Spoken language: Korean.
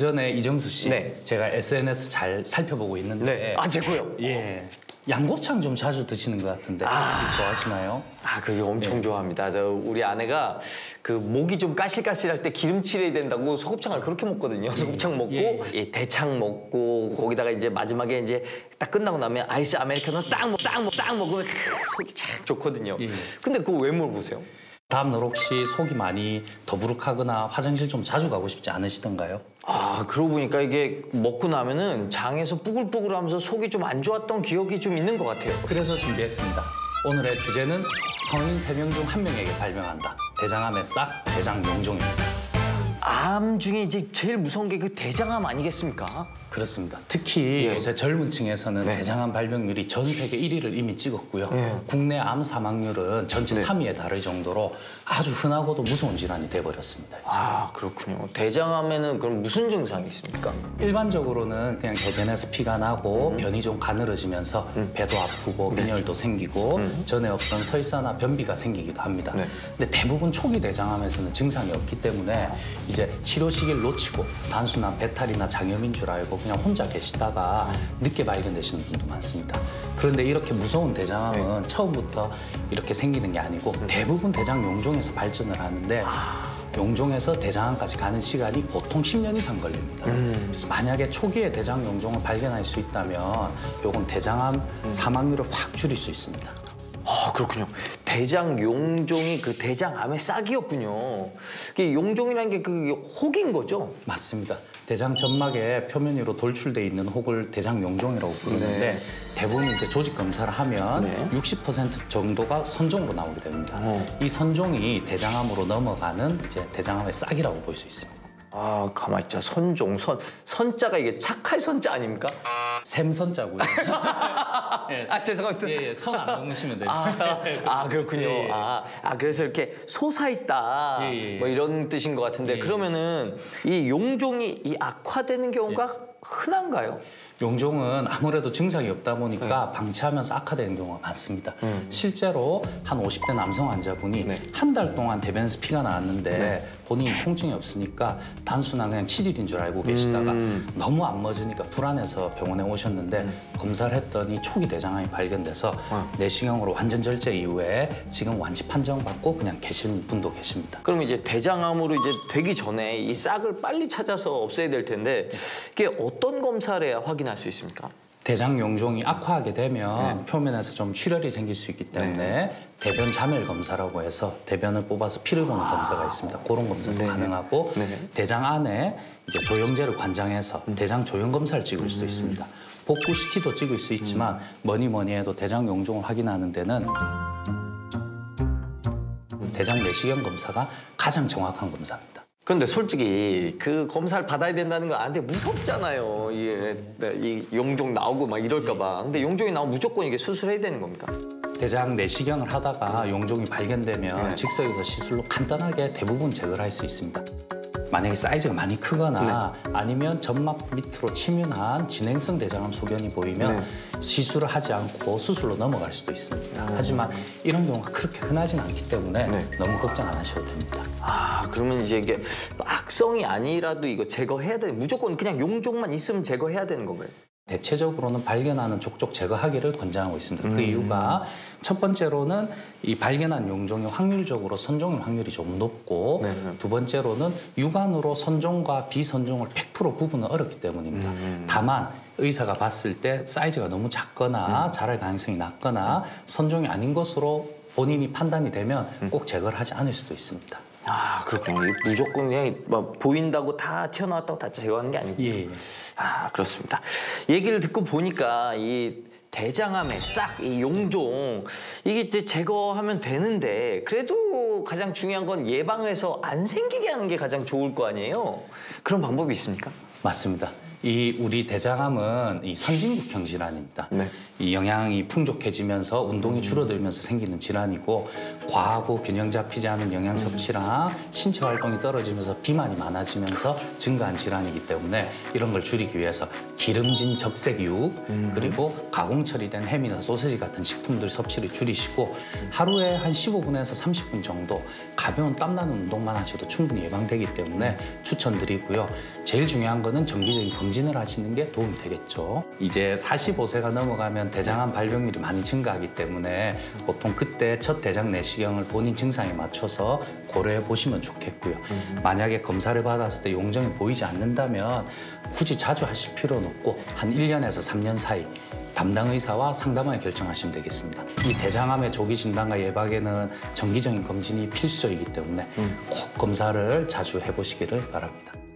전에 이정수 씨, 네. 제가 SNS 잘 살펴보고 있는데 네. 아, 제거요? 예, 양곱창 좀 자주 드시는 것 같은데 혹시 좋아하시나요? 아, 그게 엄청 좋아합니다. 우리 아내가 그 목이 좀 까실까실할 때 기름칠해야 된다고 소곱창을 그렇게 먹거든요. 소곱창 먹고 이 대창 먹고 거기다가 이제 마지막에 이제 딱 끝나고 나면 아이스 아메리카노 딱 먹으면 속이 참 좋거든요. 근데 그거 왜 물어보세요? 다음 날 혹시 속이 많이 더부룩하거나 화장실 좀 자주 가고 싶지 않으시던가요? 아, 그러고 보니까 이게 먹고 나면은 장에서 뿌글뿌글하면서 속이 좀 안 좋았던 기억이 좀 있는 것 같아요. 그래서 준비했습니다. 오늘의 주제는 성인 3명 중 1명에게 발병한다. 대장암의 싹, 대장용종입니다. 암 중에 이제 제일 무서운 게 그 대장암 아니겠습니까? 그렇습니다. 특히 요새 젊은 층에서는 대장암 발병률이 전 세계 1위를 이미 찍었고요. 국내 암 사망률은 전체 3위에 달할 정도로 아주 흔하고도 무서운 질환이 돼버렸습니다. 이제. 아, 그렇군요. 대장암에는 그럼 무슨 증상이 있습니까? 일반적으로는 그냥 대변에서 피가 나고 변이 좀 가늘어지면서 배도 아프고 빈혈도 생기고 전에 없던 설사나 변비가 생기기도 합니다. 근데 대부분 초기 대장암에서는 증상이 없기 때문에 이제 치료 시기를 놓치고 단순한 배탈이나 장염인 줄 알고 그냥 혼자 계시다가 늦게 발견되시는 분도 많습니다. 그런데 이렇게 무서운 대장암은 처음부터 이렇게 생기는 게 아니고 대부분 대장 용종에서 발전을 하는데 용종에서 대장암까지 가는 시간이 보통 10년 이상 걸립니다. 그래서 만약에 초기에 대장 용종을 발견할 수 있다면 요건 대장암 사망률을 확 줄일 수 있습니다. 아, 그렇군요. 대장 용종이 그 대장암의 싹이었군요. 이게 용종이라는 게 그 혹인 거죠? 맞습니다. 대장 점막의 표면 위로 돌출돼 있는 혹을 대장 용종이라고 부르는데 대부분 이제 조직 검사를 하면 60% 정도가 선종으로 나오게 됩니다. 이 선종이 대장암으로 넘어가는 이제 대장암의 싹이라고 볼 수 있습니다. 아, 가만히 있자. 선종, 선자가 이게 착할 선자 아닙니까? 샘선자고요. 예. 아, 죄송합니다. 예, 선 안 넘으시면 됩니다. 아, 그렇군요. 예, 예. 그래서 이렇게 솟아있다. 뭐 이런 뜻인 것 같은데 그러면은 이 용종이 이 악화되는 경우가 흔한가요? 용종은 아무래도 증상이 없다 보니까 방치하면서 악화되는 경우가 많습니다. 실제로 한 50대 남성 환자분이 한 달 동안 대변에서 피가 나왔는데 본인이 통증이 없으니까 단순한 그냥 치질인 줄 알고 계시다가 너무 안 멎으니까 불안해서 병원에 오셨는데 검사를 했더니 초기 대장암이 발견돼서 내시경으로 완전 절제 이후에 지금 완치 판정받고 그냥 계신 분도 계십니다. 그럼 이제 대장암으로 이제 되기 전에 이 싹을 빨리 찾아서 없애야 될 텐데 이게 어떤 검사를 해야 확인할 수 있습니까? 대장 용종이 악화하게 되면 표면에서 좀 출혈이 생길 수 있기 때문에 대변 자멸 검사라고 해서 대변을 뽑아서 피를 보는 검사가 있습니다. 그런 검사도 가능하고 대장 안에 이제 조영제를 관장해서 대장 조영 검사를 찍을 수도 있습니다. 복부 CT도 찍을 수 있지만 뭐니 해도 대장 용종을 확인하는 데는 대장 내시경 검사가 가장 정확한 검사입니다. 그런데 솔직히 그 검사를 받아야 된다는 거 아는데 무섭잖아요. 이 용종 나오고 막 이럴까 봐. 근데 용종이 나오면 무조건 이게 수술해야 되는 겁니까? 대장 내시경을 하다가 용종이 발견되면 즉석에서 시술로 간단하게 대부분 제거를 할 수 있습니다. 만약에 사이즈가 많이 크거나 아니면 점막 밑으로 침윤한 진행성 대장암 소견이 보이면 시술을 하지 않고 수술로 넘어갈 수도 있습니다. 하지만 이런 경우가 그렇게 흔하진 않기 때문에 너무 걱정 안 하셔도 됩니다. 아, 그러면 이제 이게 악성이 아니라도 이거 제거해야 돼. 무조건 그냥 용종만 있으면 제거해야 되는 건가요? 대체적으로는 발견하는 족족 제거하기를 권장하고 있습니다. 그 이유가 첫 번째로는 이 발견한 용종이 확률적으로 선종일 확률이 좀 높고 두 번째로는 육안으로 선종과 비선종을 100% 구분은 어렵기 때문입니다. 다만 의사가 봤을 때 사이즈가 너무 작거나 자랄 가능성이 낮거나 선종이 아닌 것으로 본인이 판단이 되면 꼭 제거를 하지 않을 수도 있습니다. 아, 그렇군요. 무조건 그냥 막 보인다고 다 튀어나왔다고 다 제거하는 게 아니고. 아, 그렇습니다. 얘기를 듣고 보니까 이 대장암의 싹, 이 용종 이게 이제 제거하면 되는데 그래도 가장 중요한 건 예방해서 안 생기게 하는 게 가장 좋을 거 아니에요? 그런 방법이 있습니까? 맞습니다. 이 우리 대장암은 이 선진국형 질환입니다. 네. 이 영양이 풍족해지면서 운동이 줄어들면서 생기는 질환이고 과하고 균형 잡히지 않은 영양 섭취랑 신체 활동이 떨어지면서 비만이 많아지면서 증가한 질환이기 때문에 이런 걸 줄이기 위해서 기름진 적색육 그리고 가공 처리된 햄이나 소세지 같은 식품들 섭취를 줄이시고 하루에 한 15분에서 30분 정도 가벼운 땀나는 운동만 하셔도 충분히 예방되기 때문에 추천드리고요. 제일 중요한 거는 정기적인 검진을 하시는 게 도움이 되겠죠. 이제 45세가 넘어가면 대장암 발병률이 많이 증가하기 때문에 보통 그때 첫 대장 내시경을 본인 증상에 맞춰서 고려해 보시면 좋겠고요. 만약에 검사를 받았을 때 용종이 보이지 않는다면 굳이 자주 하실 필요는 없고 한 1년에서 3년 사이 담당 의사와 상담하여 결정하시면 되겠습니다. 이 대장암의 조기 진단과 예방에는 정기적인 검진이 필수적이기 때문에 꼭 검사를 자주 해보시기를 바랍니다.